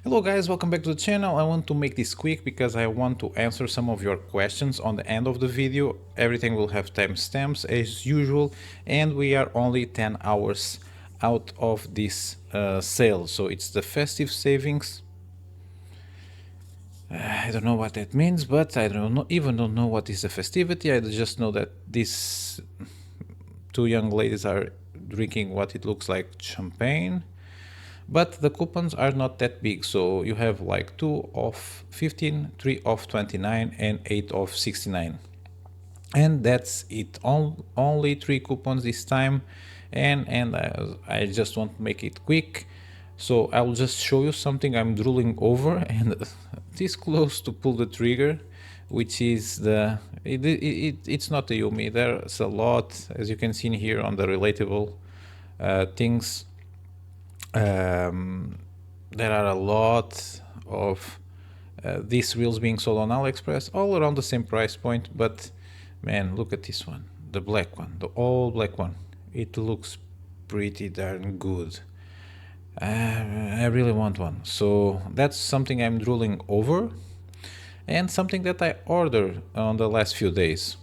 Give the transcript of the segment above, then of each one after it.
Hello guys, welcome back to the channel. I want to make this quick because I want to answer some of your questions on the end of the video. Everything will have timestamps as usual, and we are only 10 hours out of this sale. So it's the Festive Savings. I don't know what that means, but I don't know what is the festivity. I just know that these two young ladies are drinking what it looks like champagne. But the coupons are not that big, so you have like 2 of 15, 3 of 29 and 8 of 69. And that's it, only 3 coupons this time, and I just want to make it quick. So I will just show you something I'm drooling over and this close to pull the trigger, which is it's not a Yumi. There's a lot, as you can see in here on the relatable things. There are a lot of these reels being sold on AliExpress, all around the same price point. But man, look at this one, the black one, the all black one. It looks pretty darn good. I really want one, so that's something I'm drooling over, and something that I ordered on the last few days.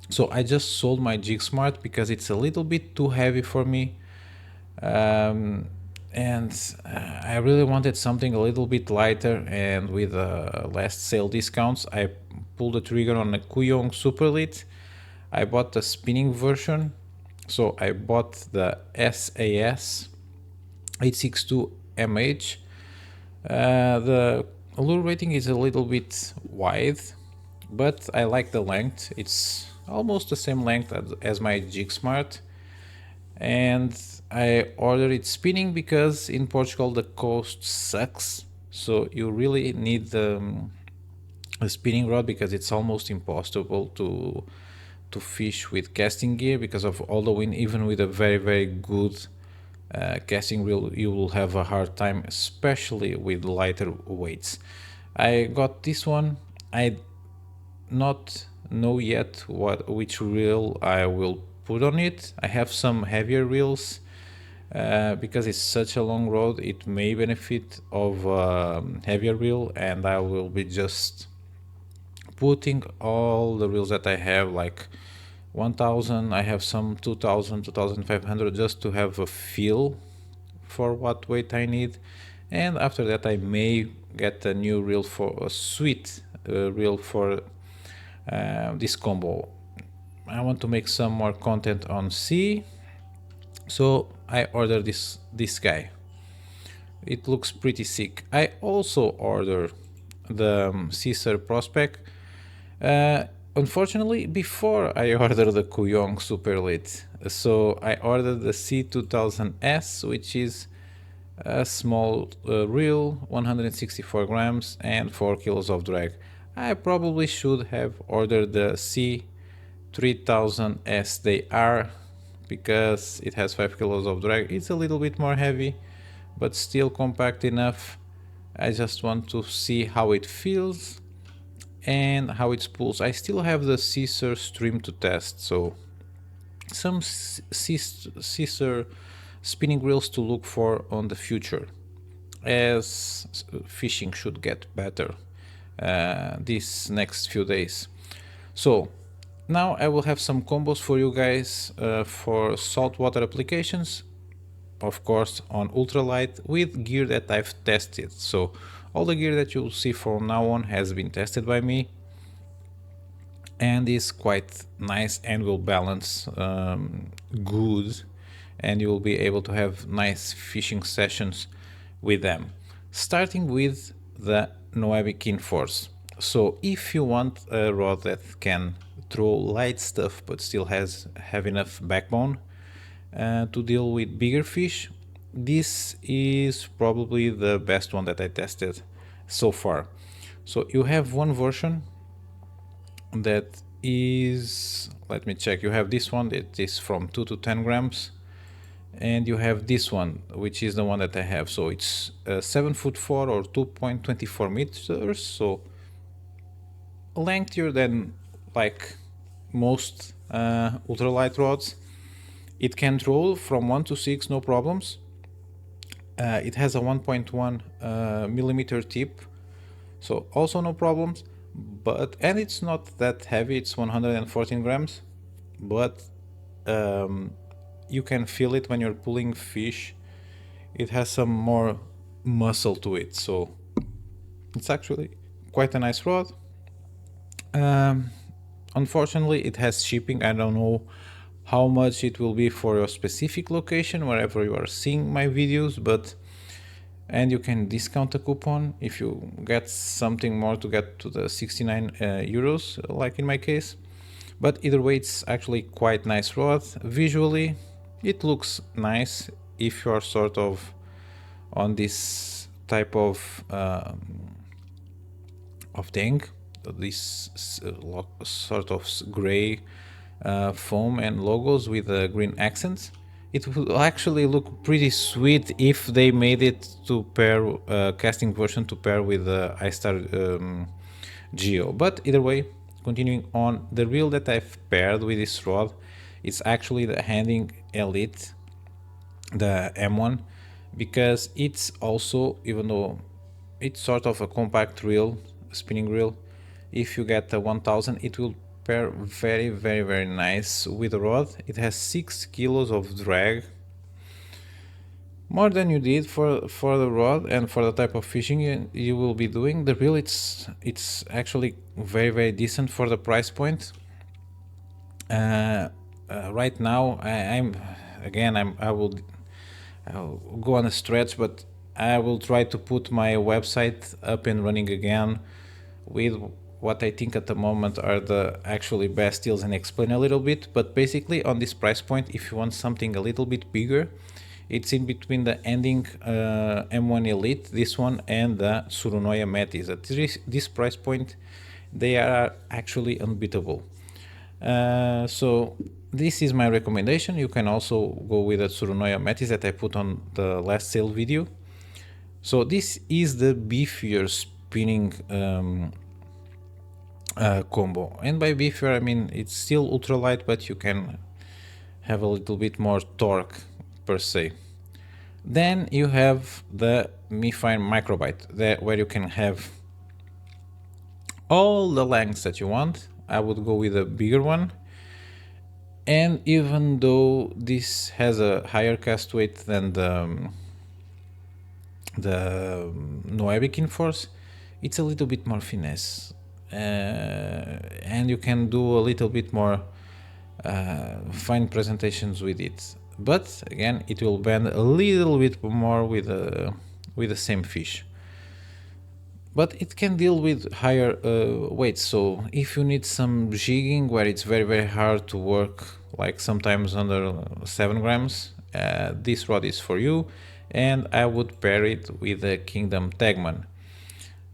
So I just sold my Jig Smart because it's a little bit too heavy for me. And I really wanted something a little bit lighter, and with last sale discounts I pulled the trigger on a XUL Super Lit. I bought the spinning version, so I bought the SAS 862 mH. The lure rating is a little bit wide, but I like the length. It's almost the same length as my Jig Smart, and I ordered it spinning because in Portugal the coast sucks, so you really need a spinning rod because it's almost impossible to fish with casting gear because of all the wind. Even with a very good casting reel, you will have a hard time, especially with lighter weights. I got this one. I not know yet which reel I will put on it. I have some heavier reels. Because it's such a long road, it may benefit of heavier reel, and I will be just putting all the reels that I have, like 1000. I have some 2000, 2500, just to have a feel for what weight I need. And after that I may get a new reel, for a sweet reel for this combo. I want to make some more content on sea, so I ordered this guy. It looks pretty sick. I also ordered the Caesar Prospect. Unfortunately, before I ordered the XUL Super Lit, so I ordered the C2000S, which is a small reel, 164 grams and 4 kilos of drag. I probably should have ordered the C3000S. They are, because it has 5 kilos of drag. It's a little bit more heavy, but still compact enough. I just want to see how it feels and how it spools. I still have the Caesar stream to test, so some Caesar spinning reels to look for on the future, as fishing should get better these next few days. So now I will have some combos for you guys for saltwater applications, of course on ultralight, with gear that I've tested. So all the gear that you'll see from now on has been tested by me and is quite nice and will balance good, and you will be able to have nice fishing sessions with them. Starting with the Noebi Keen Force. So if you want a rod that can throw light stuff but still have enough backbone to deal with bigger fish, this is probably the best one that I tested so far. So you have one version that is, let me check, you have this one that is from 2 to 10 grams, and you have this one, which is the one that I have. So it's 7'4" or 2.24 meters, so lengthier than like most ultralight rods. It can roll from 1 to 6, no problems. It has a 1.1 millimeter tip, so also no problems. And it's not that heavy, it's 114 grams, but you can feel it when you're pulling fish. It has some more muscle to it, so it's actually quite a nice rod. Um, Unfortunately, it has shipping. I don't know how much it will be for your specific location, wherever you are seeing my videos, and you can discount a coupon if you get something more to get to the 69 euros, like in my case. But either way, it's actually quite nice rod. Visually, it looks nice if you are sort of on this type of thing, this sort of gray foam and logos with green accents. It will actually look pretty sweet if they made it to pair casting version to pair with the iStar Geo. But either way, continuing on, the reel that I've paired with this rod, it's actually the Handing Elite, the M1, because it's also, even though it's sort of a compact reel, spinning reel, if you get the 1000, it will pair very, very, very nice with the rod. It has 6 kilos of drag, more than you did for the rod and for the type of fishing you will be doing. The reel, it's actually very, very decent for the price point. Right now, I'll go on a stretch, but I will try to put my website up and running again with what I think at the moment are the actually best deals and explain a little bit. But basically, on this price point, if you want something a little bit bigger, it's in between the ending M1 Elite, this one, and the Surunoya Metis. At this price point, they are actually unbeatable. So this is my recommendation. You can also go with the Tsurunoya Metis that I put on the last sale video. So this is the beefier spinning combo, and by beefier I mean it's still ultralight, but you can have a little bit more torque per se. Then you have the MiFine Microbite, where you can have all the lengths that you want. I would go with a bigger one. And even though this has a higher cast weight than the Noebic Force, it's a little bit more finesse. And you can do a little bit more fine presentations with it. But again, it will bend a little bit more with the same fish. But it can deal with higher weights, so if you need some jigging where it's very, very hard to work, like sometimes under 7 grams, this rod is for you, and I would pair it with the Kingdom Tagman.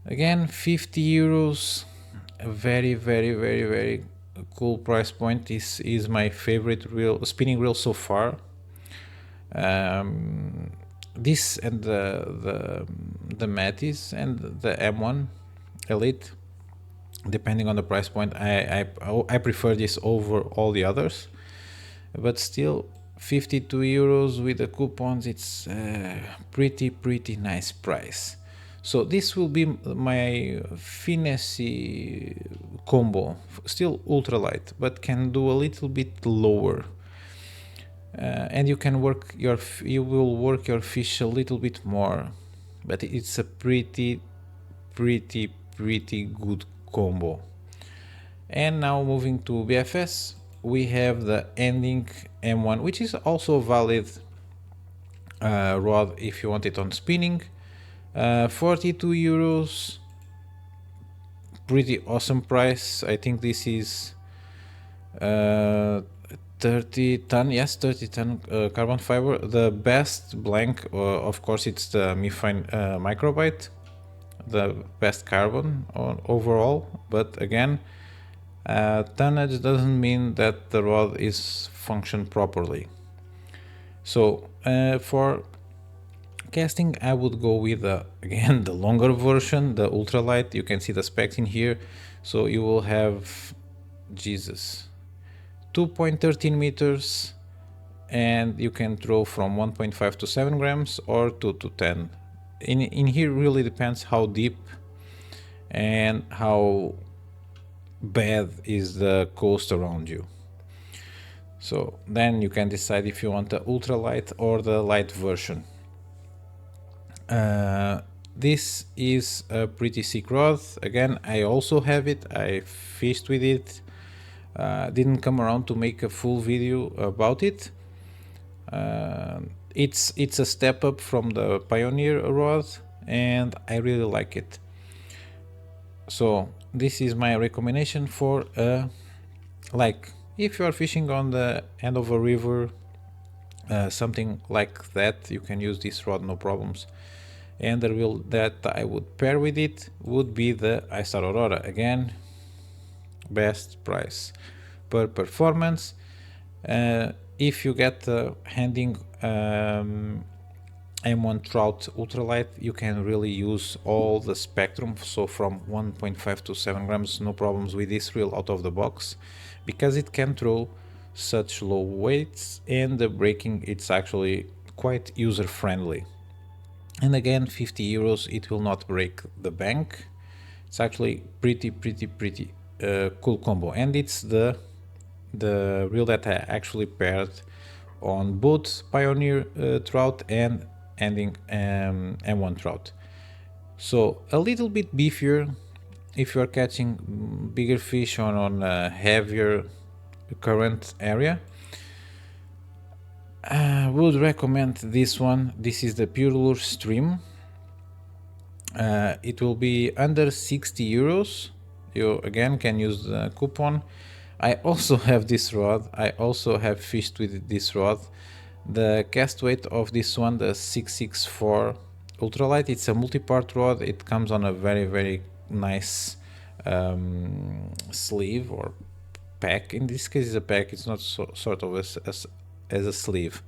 Again, 50 euros, a very, very, very, very cool price point. This is my favorite spinning reel so far. This and the Metis and the M1 Elite, depending on the price point, I prefer this over all the others. But still, 52 euros with the coupons, it's a pretty nice price. So this will be my Finesse combo, still ultralight, but can do a little bit lower. And you will work your fish a little bit more, but it's a pretty good combo. And now moving to BFS, we have the ending M1, which is also a valid rod if you want it on spinning. 42 euros, pretty awesome price. I think this is 30 ton, yes, 30 ton carbon fiber. The best blank, of course, it's the MiFine Microbite, the best carbon overall. But again, tonnage doesn't mean that the rod is functioned properly. So for casting, I would go with again the longer version, the ultralight. You can see the specs in here. So you will have 2.13 meters and you can throw from 1.5 to 7 grams or 2 to 10. In here really depends how deep and how bad is the coast around you. So then you can decide if you want the ultralight or the light version. This is a pretty sick rod. Again, I also have it. I fished with it. Didn't come around to make a full video about it. It's a step up from the Pioneer rod, and I really like it. So this is my recommendation for like if you are fishing on the end of a river, something like that, you can use this rod, no problems. And the reel that I would pair with it would be the iStar Aurora. Again, best price per performance. If you get handing M1 Trout Ultralight, you can really use all the spectrum, so from 1.5 to 7 grams, no problems with this reel out of the box, because it can throw such low weights, and the braking, it's actually quite user friendly. And again, 50 euros, it will not break the bank. It's actually pretty cool combo, and it's the reel that I actually paired on both Pioneer trout and ending M1 trout. So a little bit beefier if you are catching bigger fish on a heavier current area. I would recommend this one. This is the Pure Lure Stream. It will be under 60 euros. You again can use the coupon. I also have this rod. I also have fished with this rod. The cast weight of this one, the 664 Ultralight, it's a multi-part rod. It comes on a very nice sleeve or pack. In this case, it's a pack. It's not sort of as a sleeve.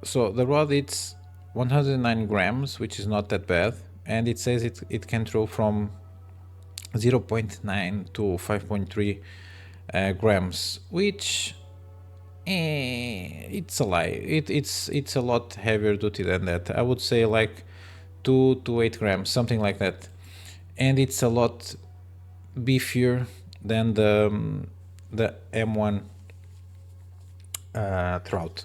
So the rod, it's 109 grams, which is not that bad, and it says it can throw from 0.9 to 5.3 grams, which it's a lie. It's a lot heavier duty than that. I would say like 2 to 8 grams, something like that, and it's a lot beefier than the M1 trout,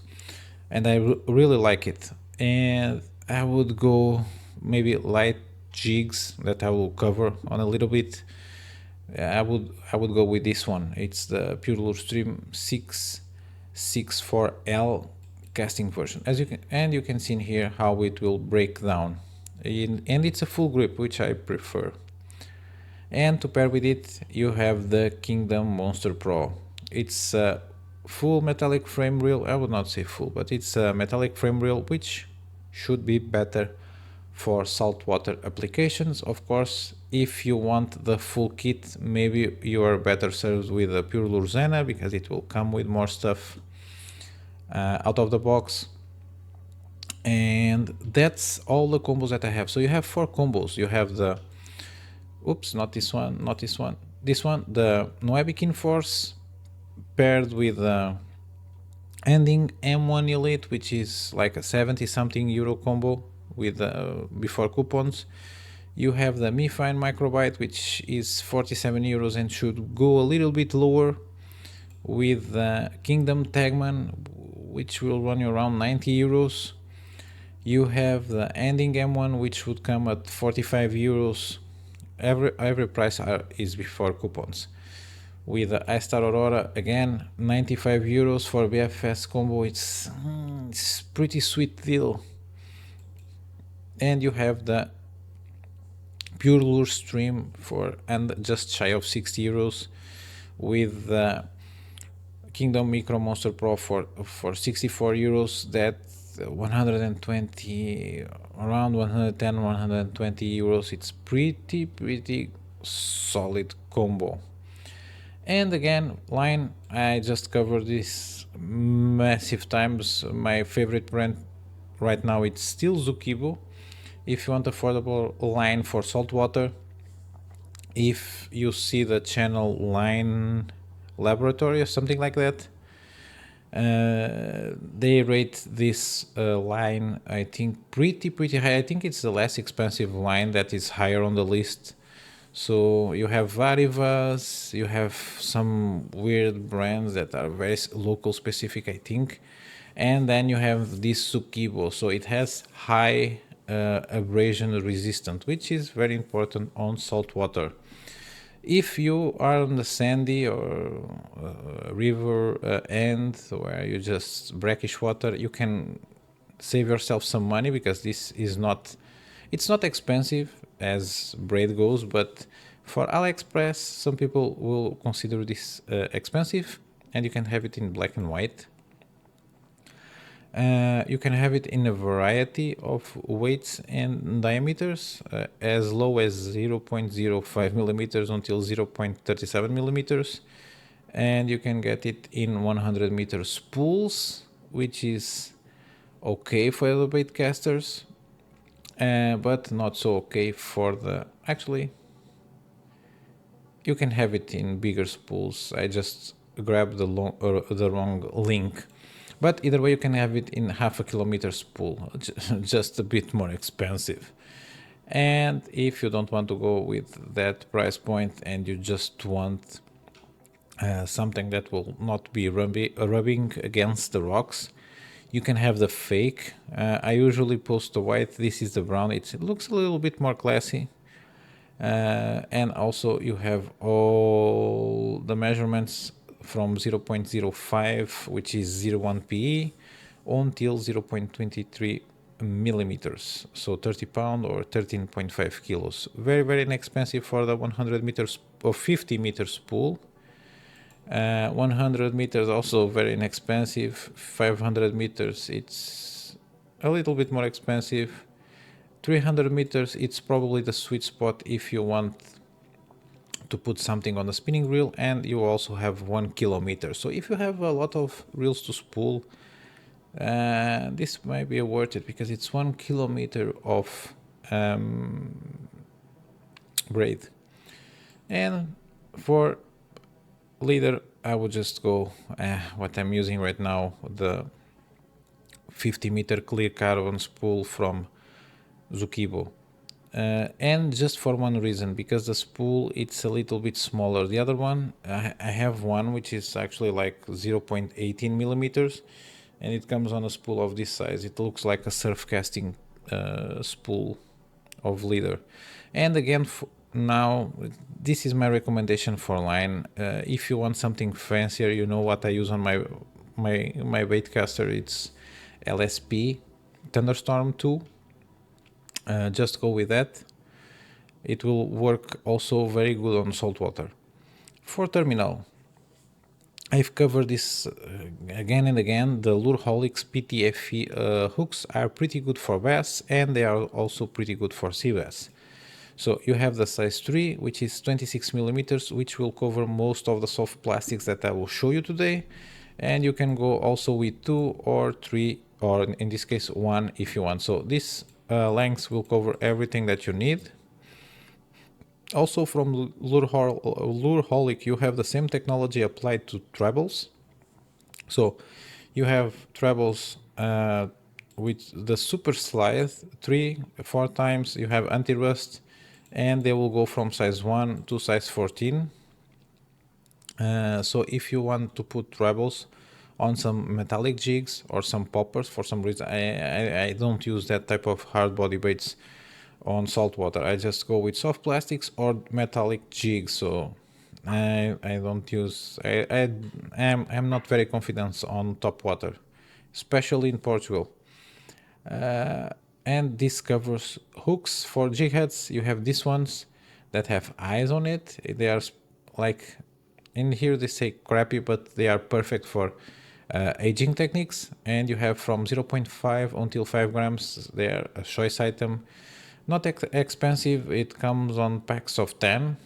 and I really like it. And I would go maybe light jigs that I will cover on a little bit. I would go with this one. It's the Pure Lure Stream 664L casting version. As you can see in here how it will break down, and it's a full grip, which I prefer. And to pair with it, you have the Kingdom Monster Pro. It's a full metallic frame reel. I would not say full, but it's a metallic frame reel, which should be better for saltwater applications. Of course, if you want the full kit, maybe you are better served with a Pure Lure Zena, because it will come with more stuff out of the box. And that's all the combos that I have. So you have 4 combos. You have the not this one, the Noebikin Force paired with the ending M1 Elite, which is like a 70 something euro combo with before coupons. You have the Mi Fine Microbite, which is 47 euros and should go a little bit lower, with the Kingdom Tagman, which will run you around 90 euros. You have the ending M1, which would come at 45 euros. Every price is before coupons. With the iStar Aurora, again, 95 euros for BFS Combo. It's pretty sweet deal. And you have the Pure Lure Stream and just shy of 60 euros, with the Kingdom Micro Monster Pro for 64 euros. That 120, around 110, 120 euros. It's pretty solid combo. And again, line, I just covered this massive times. My favorite brand right now, it's still Zukibo. If you want affordable line for saltwater, if you see the channel laboratory or something like that. They rate this line, I think, pretty high. I think it's the less expensive line that is higher on the list. So you have Varivas, you have some weird brands that are very local specific, I think, and then you have this Sukibo. So it has high abrasion resistant, which is very important on salt water. If you are on the sandy or river end where you just brackish water, you can save yourself some money because this is not, it's not expensive as braid goes, but for AliExpress, some people will consider this expensive, and you can have it in black and white. You can have it in a variety of weights and diameters, as low as 0.05 millimeters until 0.37 millimeters. And you can get it in 100 meter spools, which is okay for the bait casters, but not so okay for the, actually, you can have it in bigger spools. I just grabbed the wrong link. But either way, you can have it in 0.5 kilometer spool, just a bit more expensive. And if you don't want to go with that price point and you just want something that will not be rubbing against the rocks, you can have the fake. I usually post the white. This is the brown. It looks a little bit more classy. And also you have all the measurements from 0.05, which is 0.1 PE, until 0.23 millimeters, so 30 pound or 13.5 kilos. Very inexpensive for the 100 meters or 50 meters spool. 100 meters also very inexpensive. 500 meters, it's a little bit more expensive. 300 meters, it's probably the sweet spot if you want to put something on the spinning reel, and you also have 1 kilometer. So if you have a lot of reels to spool, this might be worth it because it's 1 kilometer of braid. And for leader, I would just go what I'm using right now, the 50 meter clear carbon spool from Sukibo. And just for one reason, because the spool, it's a little bit smaller. The other one, I have one which is actually like 0.18 millimeters, and it comes on a spool of this size. It looks like a surf casting spool of leader. And again, now this is my recommendation for line. If you want something fancier, you know what I use on my bait caster. It's LSP Thunderstorm 2. Just go with that. It will work also very good on saltwater. For terminal, I've covered this again and again. The Lureholics PTFE hooks are pretty good for bass, and they are also pretty good for sea bass. So you have the size 3, which is 26 millimeters, which will cover most of the soft plastics that I will show you today. And you can go also with 2 or 3, or in this case 1 if you want. So this length will cover everything that you need. Also from Lureholic, you have the same technology applied to trebles. So you have trebles with the super slide 3-4 times. You have anti-rust, and they will go from size 1 to size 14. So if you want to put trebles on some metallic jigs or some poppers, for some reason I don't use that type of hard body baits on saltwater. I just go with soft plastics or metallic jigs. So I don't use, I'm not very confident on top water, especially in Portugal. And this covers hooks for jig heads. You have these ones that have eyes on it. They are like, in here they say crappy, but they are perfect for aging techniques. And you have from 0.5 until 5 grams. They are a choice item. Not expensive. It comes on packs of 10.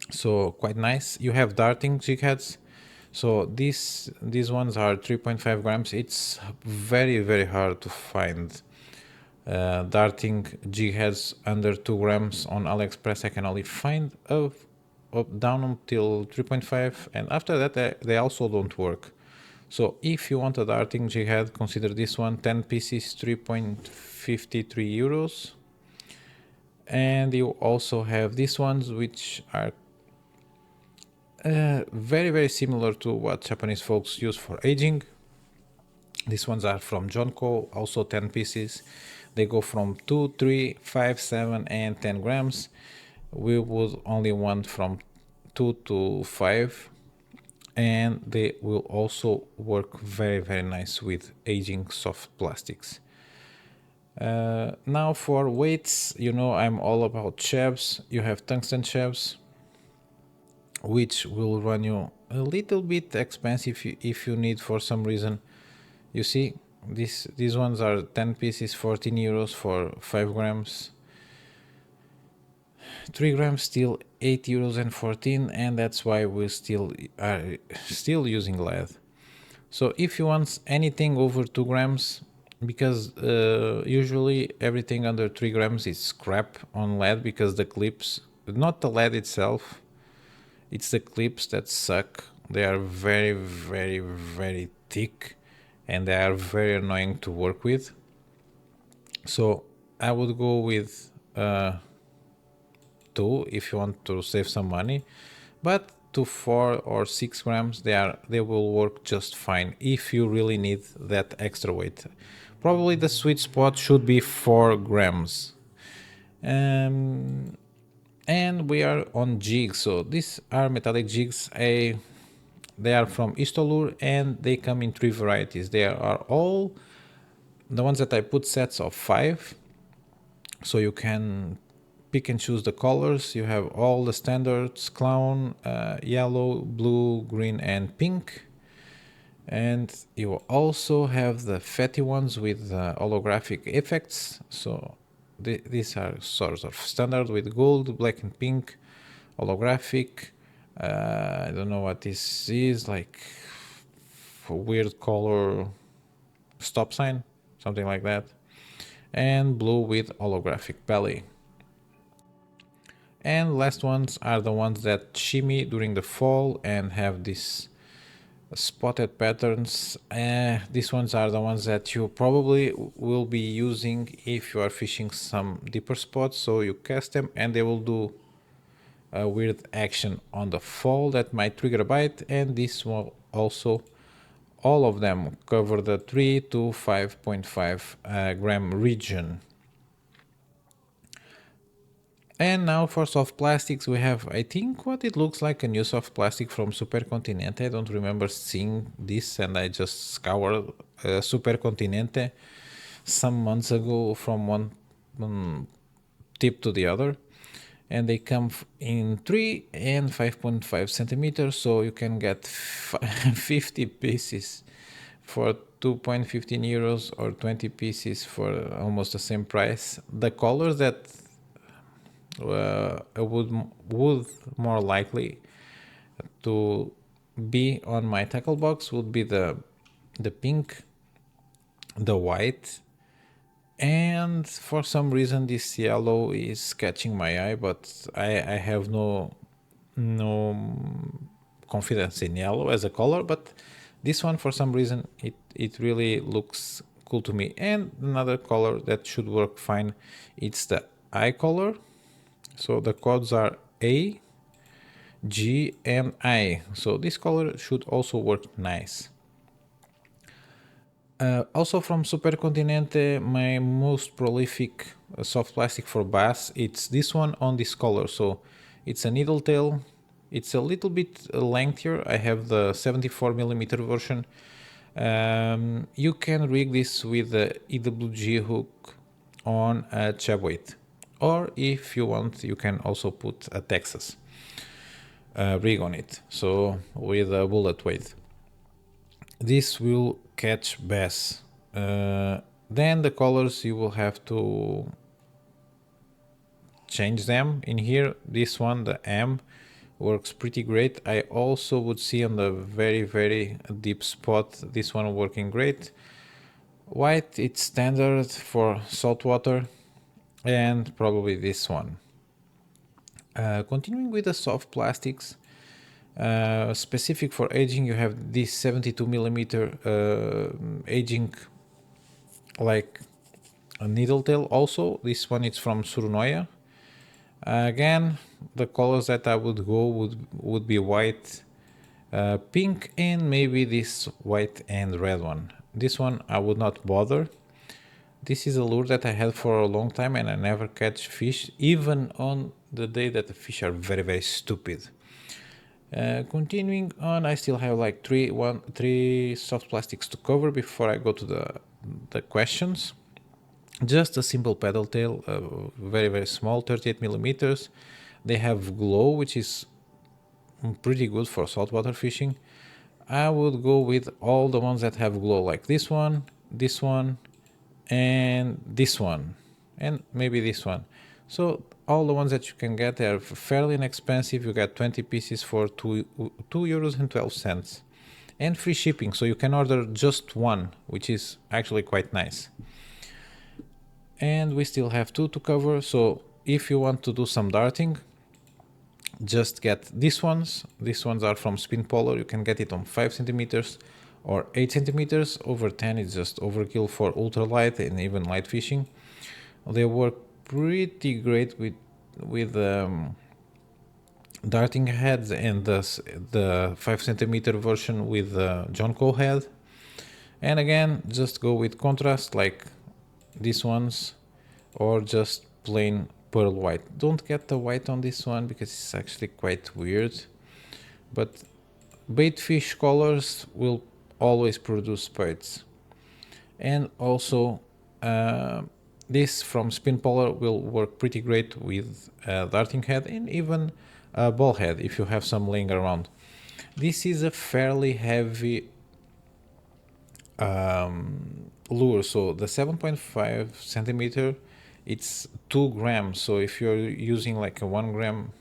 So quite nice. You have darting jig heads. So these ones are 3.5 grams. It's very hard to find darting jig heads under 2 grams on AliExpress. I can only find a up down until 3.5, and after that they also don't work. So if you want a darting jig head, consider this one, 10 pieces, 3.53 euros. And you also have these ones, which are very similar to what Japanese folks use for aging. These ones are from Jonko, also 10 pieces. They go from 2, 3, 5, 7, and 10 grams. We would only want from 2 to 5, and they will also work very nice with aging soft plastics. Now for weights, you know I'm all about shafts. You have tungsten shafts, which will run you a little bit expensive if you need for some reason. You see, these ones are 10 pieces, 14 euros for 5 grams. 3 grams still 8 euros and 14, and that's why we are still using lead. So if you want anything over 2 grams, because usually everything under 3 grams is scrap on lead, because the clips, not the lead itself, it's the clips that suck. They are very thick, and they are very annoying to work with. So I would go with 2 if you want to save some money, but to 4 or 6 grams they will work just fine if you really need that extra weight. Probably the sweet spot should be 4 grams. And we are on jigs. So these are metallic jigs. They are from Istolur, and they come in 3 varieties. They are all the ones that I put sets of 5, so you can pick and choose the colors. You have all the standards: clown, yellow, blue, green, and pink. And you also have the fatty ones with holographic effects. So these are sort of standard with gold, black, and pink, holographic. I don't know what this is, like a weird color stop sign, something like that. And blue with holographic belly. And last ones are the ones that shimmy during the fall and have these spotted patterns. These ones are the ones that you probably will be using if you are fishing some deeper spots. So you cast them and they will do a weird action on the fall that might trigger a bite. And this will also, all of them cover the 3 to 5.5 gram region. And now for soft plastics, we have, I think, what it looks like a new soft plastic from Supercontinente. I don't remember seeing this, and I just scoured Supercontinente some months ago from one tip to the other. And they come in 3 and 5.5 centimeters, so you can get 50 pieces for 2.15 euros or 20 pieces for almost the same price. The colors that would more likely to be on my tackle box would be the pink, the white, and for some reason this yellow is catching my eye, but I have no confidence in yellow as a color. But this one, for some reason, it really looks cool to me. And another color that should work fine, it's the eye color. So the codes are A, G, and I. So this color should also work nice. Also from Supercontinente, my most prolific soft plastic for bass, it's this one on this color. So it's a needle tail. It's a little bit lengthier. I have the 74 millimeter version. You can rig this with the EWG hook on a chub weight. Or if you want, you can also put a Texas rig on it, so with a bullet weight. This will catch bass. Then the colors, you will have to change them in here. This one, the M, works pretty great. I also would see on the very deep spot this one working great. White, it's standard for saltwater. And probably this one. Continuing with the soft plastics, specific for aging, you have this 72 millimeter aging like a needle tail. Also, this one is from Surunoya. Again, the colors that I would go would be white, pink, and maybe this white and red one. This one I would not bother. This is a lure that I had for a long time and I never catch fish, even on the day that the fish are very stupid. Continuing on, I still have like three soft plastics to cover before I go to the questions. Just a simple paddle tail, very small, 38 millimeters. They have glow, which is pretty good for saltwater fishing. I would go with all the ones that have glow, like this one, and this one, and maybe this one. So all the ones that you can get are fairly inexpensive. You get 20 pieces for 2 euros and 12 cents, and free shipping. So you can order just one, which is actually quite nice. And we still have two to cover. So if you want to do some darting, just get these ones. These ones are from Spin Polar. You can get it on 5 centimeters or 8 centimeters. Over 10 is just overkill for ultralight and even light fishing. They work pretty great with darting heads, and the 5 centimeter version with the Jonko head. And again, just go with contrast like these ones, or just plain pearl white. Don't get the white on this one because it's actually quite weird, but bait fish colors will always produce baits. And also this from Spin Polar will work pretty great with darting head and even ball head if you have some laying around. This is a fairly heavy lure, so the 7.5 centimeter, it's 2 grams. So if you're using like a 1 gram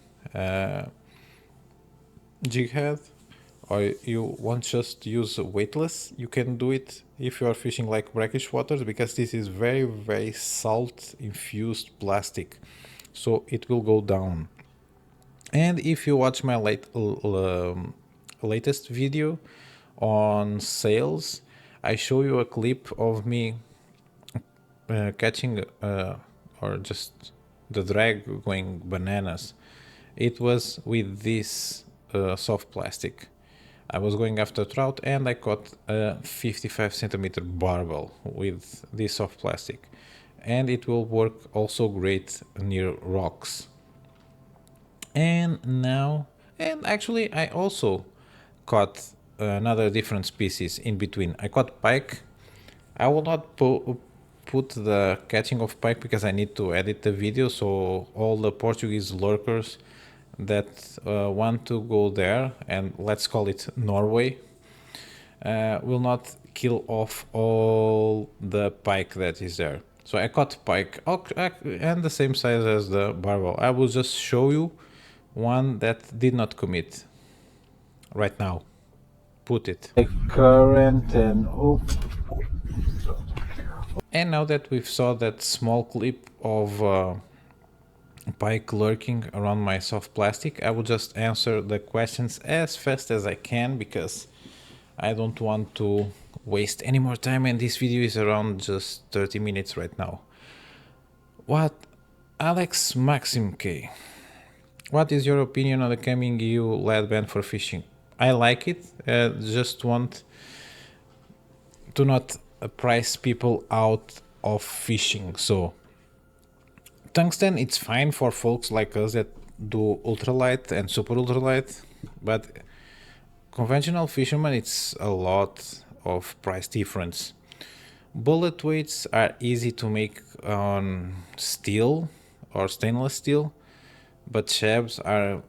jig head, or you want just to use weightless, you can do it if you are fishing like brackish waters, because this is very salt infused plastic, so it will go down. And if you watch my latest video on sales, I show you a clip of me catching or just the drag going bananas. It was with this soft plastic. I was going after trout and I caught a 55 centimeter barbel with this soft plastic, and it will work also great near rocks. And now, and actually I also caught another different species in between. I caught pike. I will not put the catching of pike because I need to edit the video, so all the Portuguese lurkers that want to go there, and let's call it Norway, will not kill off all the pike that is there. So I caught pike and the same size as the barbel. I will just show you one that did not commit right now. Put it. Current and And now that we've saw that small clip of pike lurking around my soft plastic, I will just answer the questions as fast as I can because I don't want to waste any more time, and this video is around just 30 minutes right now. What Alex Maxim K, what is your opinion on the coming EU lead ban for fishing? I like it, just want to not price people out of fishing. So tungsten, it's fine for folks like us that do ultralight and super ultralight, but conventional fishermen, it's a lot of price difference. Bullet weights are easy to make on steel or stainless steel, but shabs are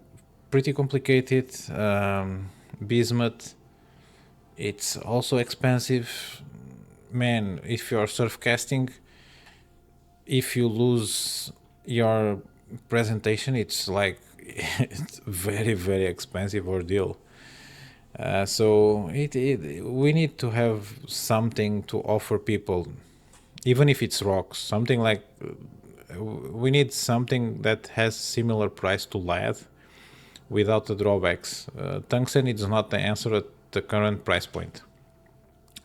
pretty complicated. Bismuth, it's also expensive. Man, if you're surf casting, if you lose your presentation, it's like it's very expensive ordeal. So we need to have something to offer people, even if it's rocks, something like we need something that has similar price to lead without the drawbacks. Tungsten is not the answer at the current price point.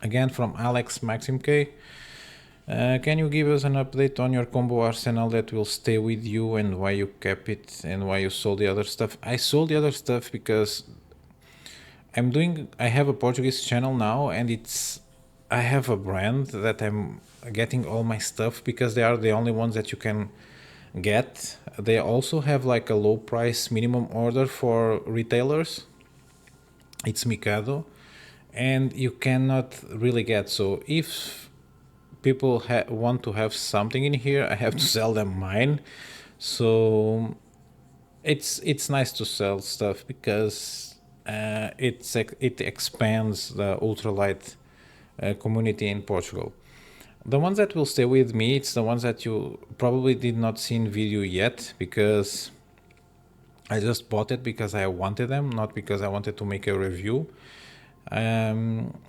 Again, from Alex Maxim K. Can you give us an update on your combo arsenal that will stay with you, and why you kept it and why you sold the other stuff? I sold the other stuff because I have a Portuguese channel now, and I have a brand that I'm getting all my stuff because they are the only ones that you can get. They also have like a low price minimum order for retailers. It's Ricardo, and you cannot really get. So if people want to have something in here, I have to sell them mine. So it's nice to sell stuff because it expands the ultralight community in Portugal. The ones that will stay with me, it's the ones that you probably did not see in video yet, because I just bought it because I wanted them, not because I wanted to make a review.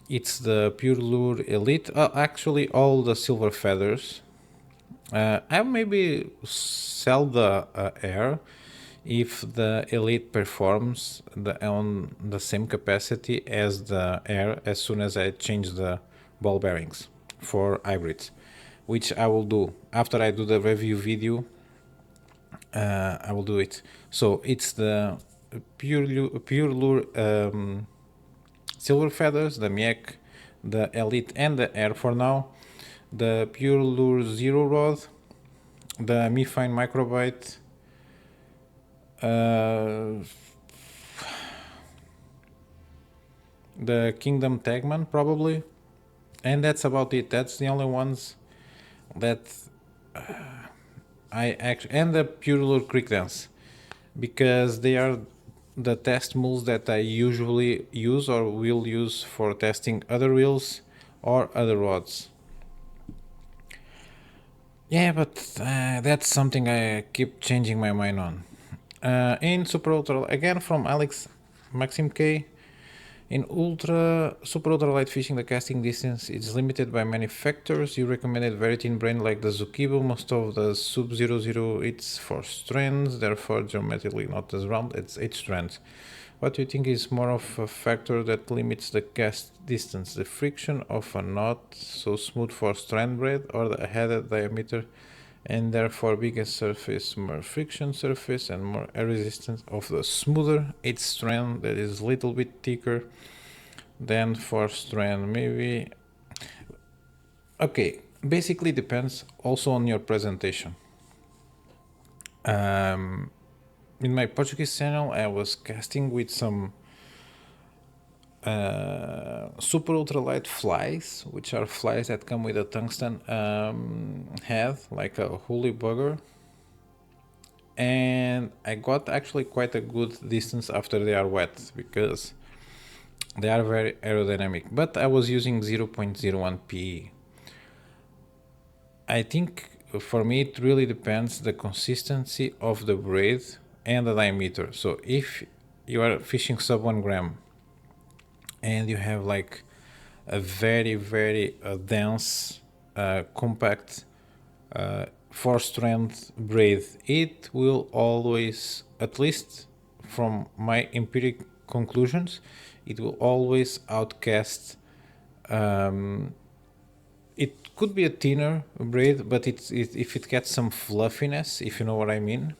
It's the Pure Lure Elite. Actually, all the silver feathers. I maybe sell the Air if the Elite performs on the same capacity as the Air as soon as I change the ball bearings for hybrids, which I will do after I do the review video. I will do it. So it's the Pure Lure silver feathers, the Miek, the Elite, and the Air for now. The Pure Lure Zero Rod, the Mi-Fine Microbite, the Kingdom Tagman probably, and that's about it. That's the only ones that I actually, and the Pure Lure Creek Dance, because they are the test mules that I usually use or will use for testing other reels or other rods. Yeah, but that's something I keep changing my mind on. In Super Ultra, again from Alex Maxim K. In Super Ultralight fishing, the casting distance is limited by many factors. You recommended very thin braid like the Zukibo. Most of the Sub-00 it's 4 strands, therefore geometrically not as round, it's 8 strands. What do you think is more of a factor that limits the cast distance? The friction of a not so smooth 4 strand braid, or the headed diameter and therefore bigger surface, more friction surface and more air resistance of the smoother 8 strand that is a little bit thicker than 4 strand? Maybe. Okay, basically depends also on your presentation. In my Portuguese channel I was casting with some super ultralight flies, which are flies that come with a tungsten head, like a holy bugger, and I got actually quite a good distance after they are wet because they are very aerodynamic, but I was using 0.01 PE. I think for me it really depends the consistency of the braid and the diameter. So if you are fishing sub 1 gram and you have like a very dense compact 4 strand braid, it will always, at least from my empiric conclusions, it will always outcast. It could be a thinner braid, but if it gets some fluffiness, if you know what I mean,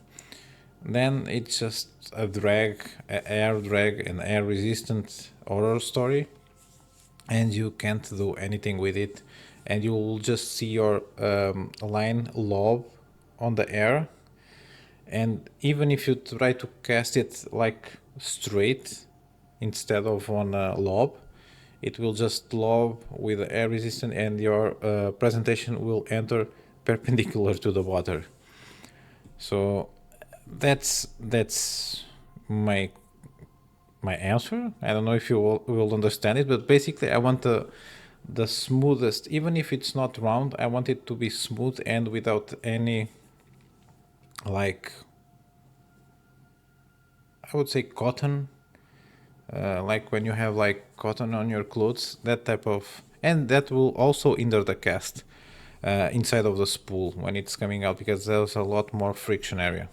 then it's just a drag, air drag, and air resistant horror story, and you can't do anything with it, and you will just see your line lob on the air, and even if you try to cast it like straight instead of on a lob, it will just lob with air resistant, and your presentation will enter perpendicular to the water. So that's my answer. I don't know if you will understand it, but basically I want the smoothest, even if it's not round, I want it to be smooth and without any, like, I would say cotton, like when you have like cotton on your clothes, that type of, and that will also hinder the cast. inside of the spool when it's coming out, because there's a lot more friction area.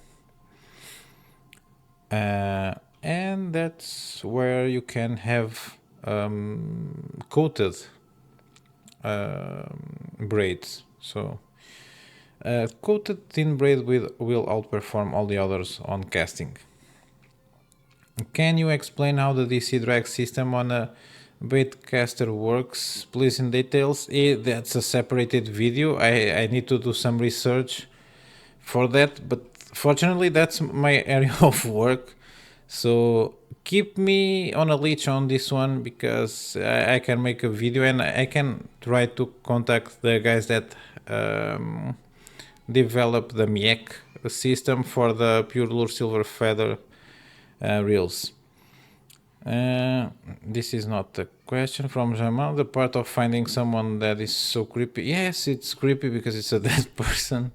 And that's where you can have coated braids. So coated thin braid will outperform all the others on casting. Can you explain how the DC drag system on a bait caster works, please, in details? That's a separated video. I need to do some research for that, but fortunately that's my area of work. So keep me on a leash on this one, because I can make a video and I can try to contact the guys that develop the MIEC system for the Pure Lure Silver Feather reels. This is not a question from Jamal. The part of finding someone that is so creepy. Yes, it's creepy because it's a dead person.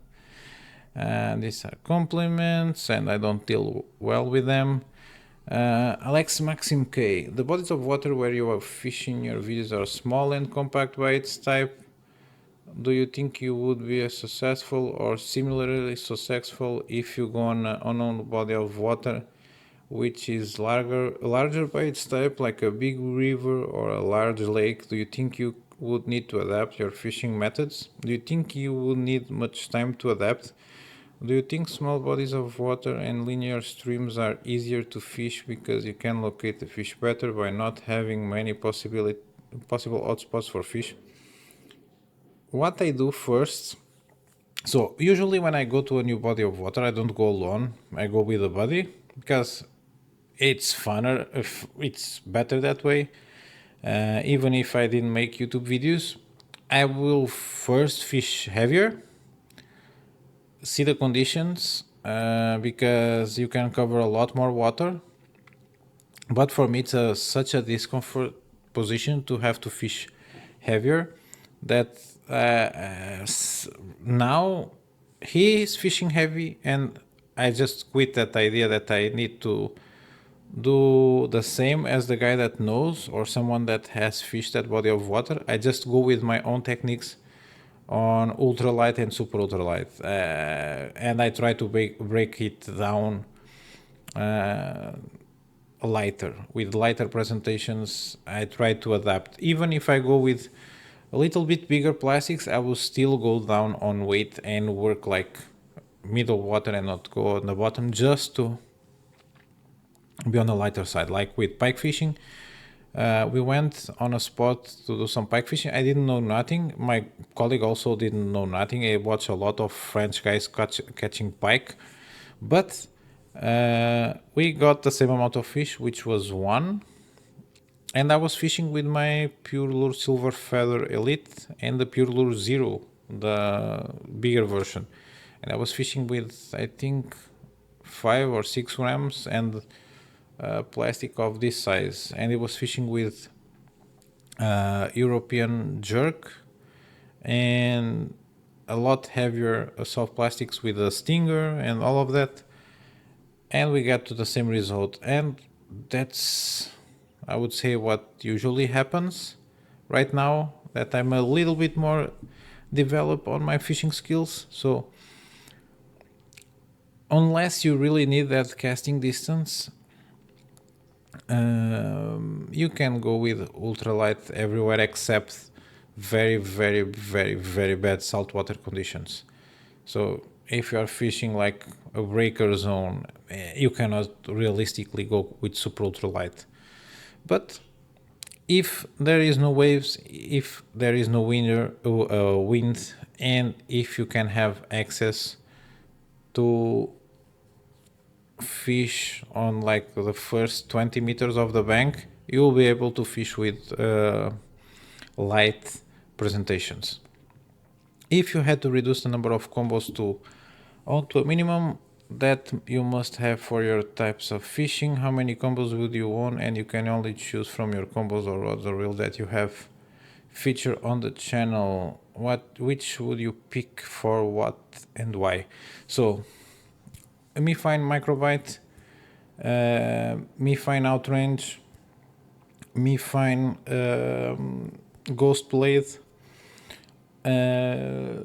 These are compliments and I don't deal well with them. Alex Maxim K. The bodies of water where you are fishing your videos are small and compact by its type. Do you think you would be as successful or similarly successful if you go on an unknown body of water which is larger by its type, like a big river or a large lake? Do you think you would need to adapt your fishing methods? Do you think you would need much time to adapt? Do you think small bodies of water and linear streams are easier to fish because you can locate the fish better by not having many possible hotspots for fish? What I do first, so usually when I go to a new body of water, I don't go alone. I go with a buddy because it's funner. If it's better that way. Even if I didn't make YouTube videos, I will first fish heavier, see the conditions, because you can cover a lot more water. But for me, it's such a discomfort position to have to fish heavier that now he is fishing heavy, and I just quit that idea that I need to do the same as the guy that knows or someone that has fished that body of water. I just go with my own techniques on ultralight and super ultralight, and I try to break it down lighter. With lighter presentations, I try to adapt. Even if I go with a little bit bigger plastics, I will still go down on weight and work like middle water and not go on the bottom, just to be on the lighter side. Like with pike fishing, we went on a spot to do some pike fishing. I didn't know nothing. My colleague also didn't know nothing. I watched a lot of French guys catching pike, but we got the same amount of fish, which was one. And I was fishing with my Pure Lure Silver Feather Elite and the Pure Lure Zero, the bigger version. And I was fishing with, I think, 5 or 6 grams and plastic of this size. And it was fishing with European jerk and a lot heavier soft plastics with a stinger and all of that. And we got to the same result. And that's, I would say, what usually happens right now that I'm a little bit more developed on my fishing skills. So unless you really need that casting distance, you can go with ultralight everywhere except very, very, very, very bad saltwater conditions. So if you are fishing like a breaker zone, you cannot realistically go with super ultralight. But if there is no waves, if there is no wind, and if you can have access to fish on like the first 20 meters of the bank, you will be able to fish with light presentations. If you had to reduce the number of combos to a minimum that you must have for your types of fishing, how many combos would you own? And you can only choose from your combos or rods or reels that you have feature on the channel. Which would you pick for what and why? So me fine microbite, me fine outrange, me fine ghost blade, Uh,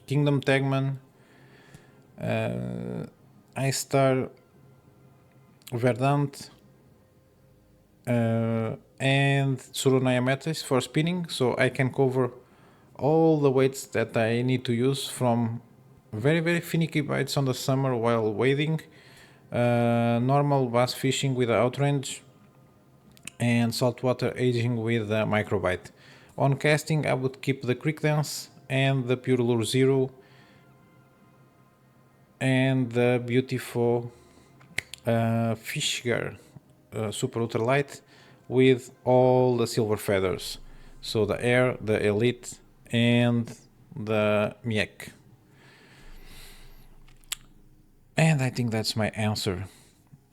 Kingdom Tagman, iStar, Verdant, and Surunaya Metis for spinning, so I can cover all the weights that I need to use, from very very finicky bites on the summer while wading, normal bass fishing with the outrange, and saltwater aging with the microbite. On casting, I would keep the Creek Dance and the Pure Lure Zero and the beautiful Fishgar Super Ultra Light with all the silver feathers. So the Air, the Elite, and the Miek. And I think that's my answer.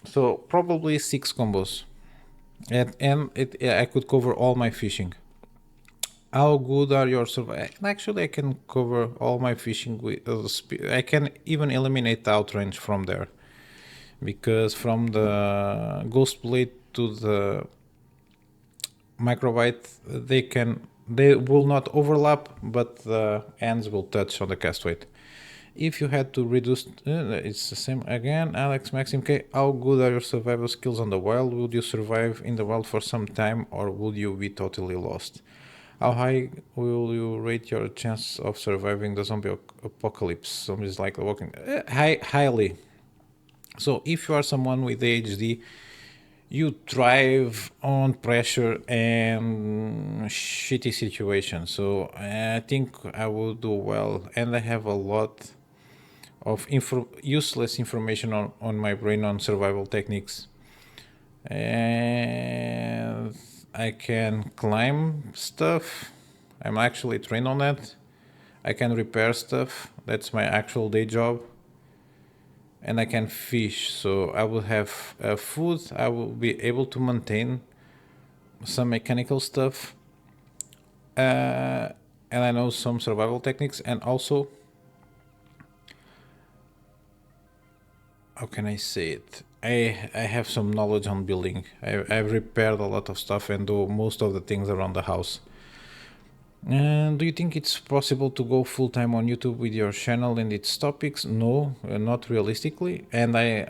So probably 6 combos. And I could cover all my fishing. How good are your survival? Actually, I can cover all my fishing with. I can even eliminate the outrange from there, because from the ghost blade to the microbite, they will not overlap, but the ends will touch on the cast weight. If you had to reduce, it's the same again. Alex Maxim K. How good are your survival skills on the wild? Would you survive in the wild for some time, or would you be totally lost? How high will you rate your chance of surviving the zombie apocalypse? Zombies like the walking. Highly. So if you are someone with ADHD, you thrive on pressure and shitty situations. So I think I will do well, and I have a lot of useless information on my brain on survival techniques. And I can climb stuff. I'm actually trained on that. I can repair stuff. That's my actual day job. And I can fish. So I will have food. I will be able to maintain some mechanical stuff. And I know some survival techniques. And also, how can I say it? I have some knowledge on building. I've repaired a lot of stuff and do most of the things around the house. And do you think it's possible to go full time on YouTube with your channel and its topics? No, not realistically. And I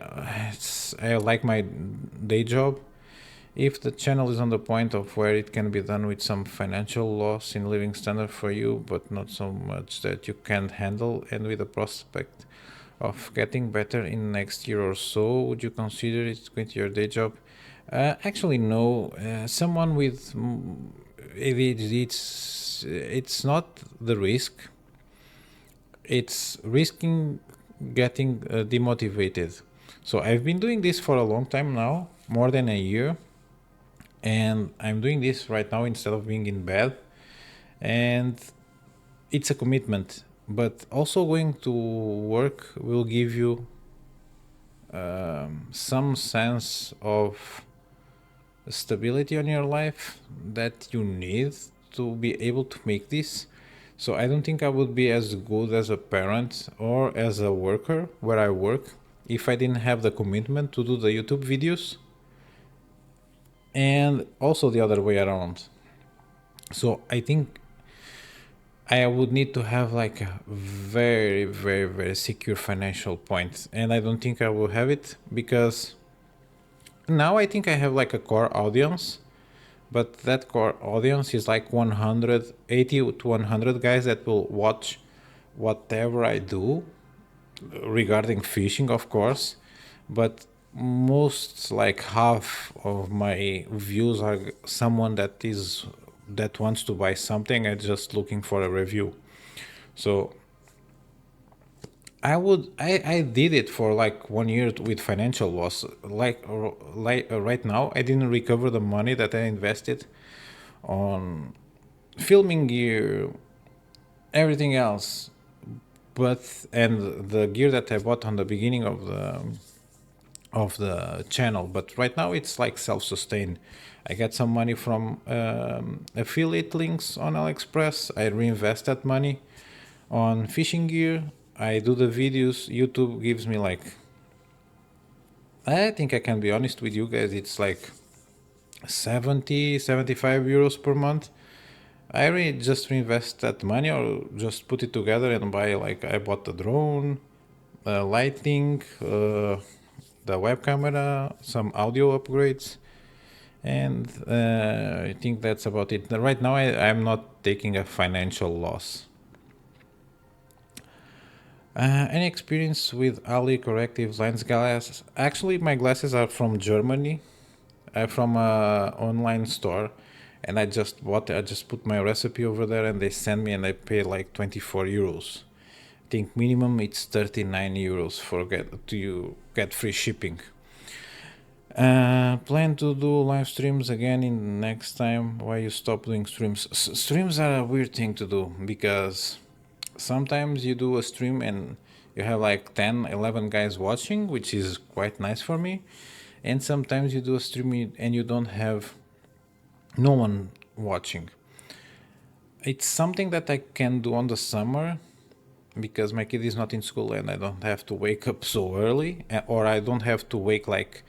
like my day job. If the channel is on the point of where it can be done with some financial loss in living standard for you, but not so much that you can't handle, and with the prospect of getting better in next year or so, would you consider it quit your day job? Actually, no. Someone with ADHD, it's not the risk. It's risking getting demotivated. So I've been doing this for a long time now, more than a year, and I'm doing this right now instead of being in bed, and it's a commitment. But also going to work will give you some sense of stability on your life that you need to be able to make this. So I don't think I would be as good as a parent or as a worker where I work if I didn't have the commitment to do the YouTube videos, and also the other way around. So I think I would need to have like a very, very, very secure financial point, and I don't think I will have it, because now I think I have like a core audience, but that core audience is like 180 to 100 guys that will watch whatever I do regarding fishing, of course, but most, like half of my views are someone that wants to buy something and just looking for a review. So I did it for like 1 year with financial loss. Like right now, I didn't recover the money that I invested on filming gear, everything else, and the gear that I bought on the beginning of the channel. But right now it's like self-sustained. I get some money from affiliate links on AliExpress. I reinvest that money on fishing gear. I do the videos. YouTube gives me like, I think I can be honest with you guys, it's like 70, 75 euros per month. I really just reinvest that money or just put it together and buy, like, I bought the drone, lighting, the web camera, some audio upgrades, and I think that's about it. Right now, I'm not taking a financial loss. Any experience with Ali corrective lens glasses? Actually, my glasses are from Germany, from a online store, and I just bought. I just put my recipe over there, and they send me, and I pay like 24 euros. I think minimum it's 39 euros for get free shipping. Plan to do live streams again in next time. Why you stop doing streams? Streams are a weird thing to do because sometimes you do a stream and you have like 10, 11 guys watching, which is quite nice for me. And sometimes you do a stream and you don't have no one watching. It's something that I can do on the summer because my kid is not in school and I don't have to wake up so early, or I don't have to wake like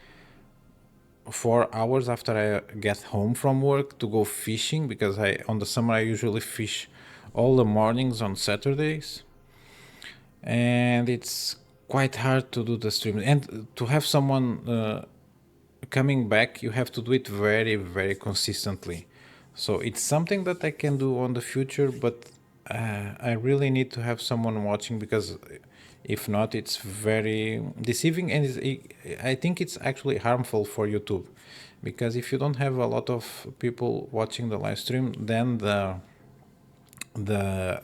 4 hours after I get home from work to go fishing, because I on the summer I usually fish all the mornings on Saturdays, and it's quite hard to do the stream and to have someone coming back. You have to do it very, very consistently. So it's something that I can do on the future, but I really need to have someone watching, because if not, it's very deceiving, and I think it's actually harmful for YouTube, because if you don't have a lot of people watching the live stream, then the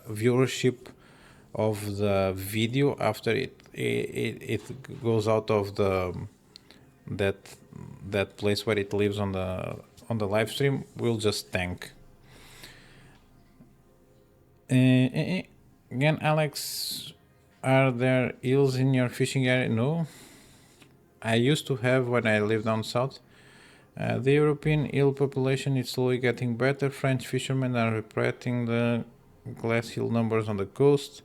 viewership of the video after it goes out of that that place where it lives on the live stream will just tank. Again, Alex, are there eels in your fishing area? No. I used to have when I lived down south. The European eel population is slowly getting better. French fishermen are reporting the glass eel numbers on the coast,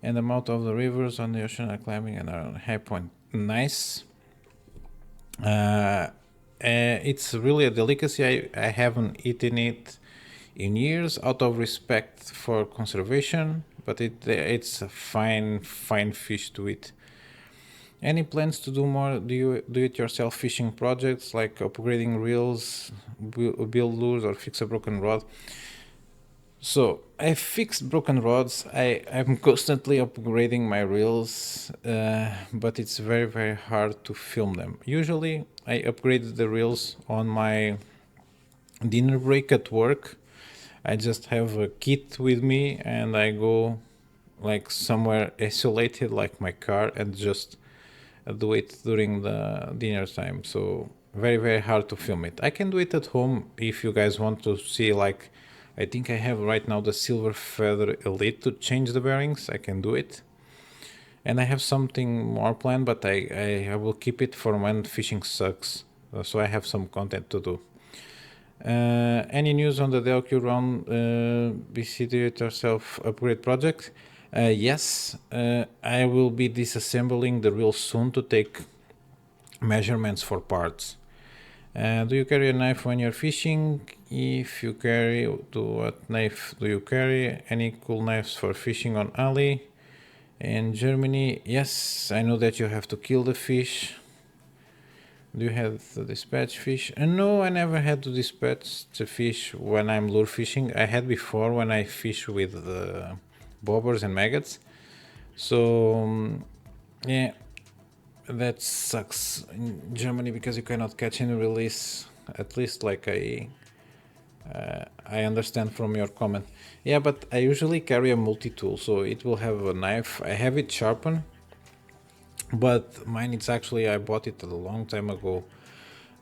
and the mouth of the rivers on the ocean are climbing and are on a high point. Nice. It's really a delicacy. I haven't eaten it in years out of respect for conservation, but it's a fine fish to eat. Any plans to do more do-it-yourself fishing projects like upgrading reels, build lures, or fix a broken rod? So I fixed broken rods. I'm constantly upgrading my reels, but it's very, very hard to film them. Usually I upgrade the reels on my dinner break at work. I just have a kit with me and I go like somewhere isolated, like my car, and just do it during the dinner time. So very, very hard to film it. I can do it at home if you guys want to see, like, I think I have right now the Silver Feather Elite to change the bearings. I can do it. And I have something more planned, but I will keep it for when fishing sucks. So I have some content to do. Any news on the Delq round BC do-it-yourself upgrade project? Yes, I will be disassembling the reel soon to take measurements for parts. Do you carry a knife when you're fishing? If you carry, what knife do you carry? Any cool knives for fishing on Ali? In Germany, yes, I know that you have to kill the fish. Do you have to dispatch fish? No, I never had to dispatch the fish when I'm lure fishing. I had before when I fish with bobbers and maggots. So, yeah, that sucks in Germany because you cannot catch and release. At least, like I understand from your comment. Yeah, but I usually carry a multi-tool, so it will have a knife. I have it sharpened, but mine, it's actually, I bought it a long time ago.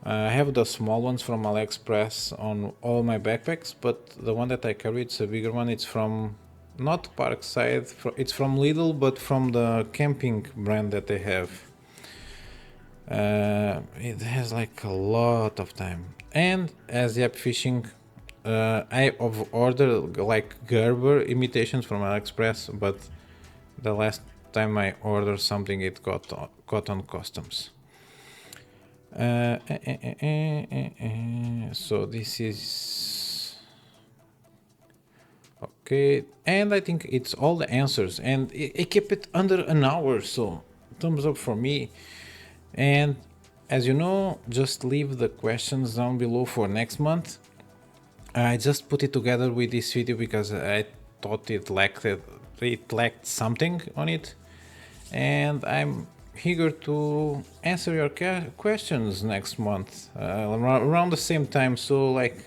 I have the small ones from AliExpress on all my backpacks, but the one that I carry, it's a bigger one. It's from not Parkside, it's from Lidl, but from the camping brand that they have. It has like a lot of time. And as Yap Fishing, I have ordered like Gerber imitations from AliExpress, but the last time I ordered something, it got on customs. So this is Okay, and I think it's all the answers, and it kept it under an hour, so thumbs up for me. And as you know, just leave the questions down below for next month. I just put it together with this video because I thought it lacked something on it, and I'm eager to answer your questions next month around the same time. So like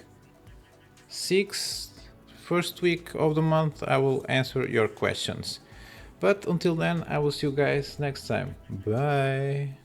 1st week of the month I will answer your questions. But until then, I will see you guys next time. Bye.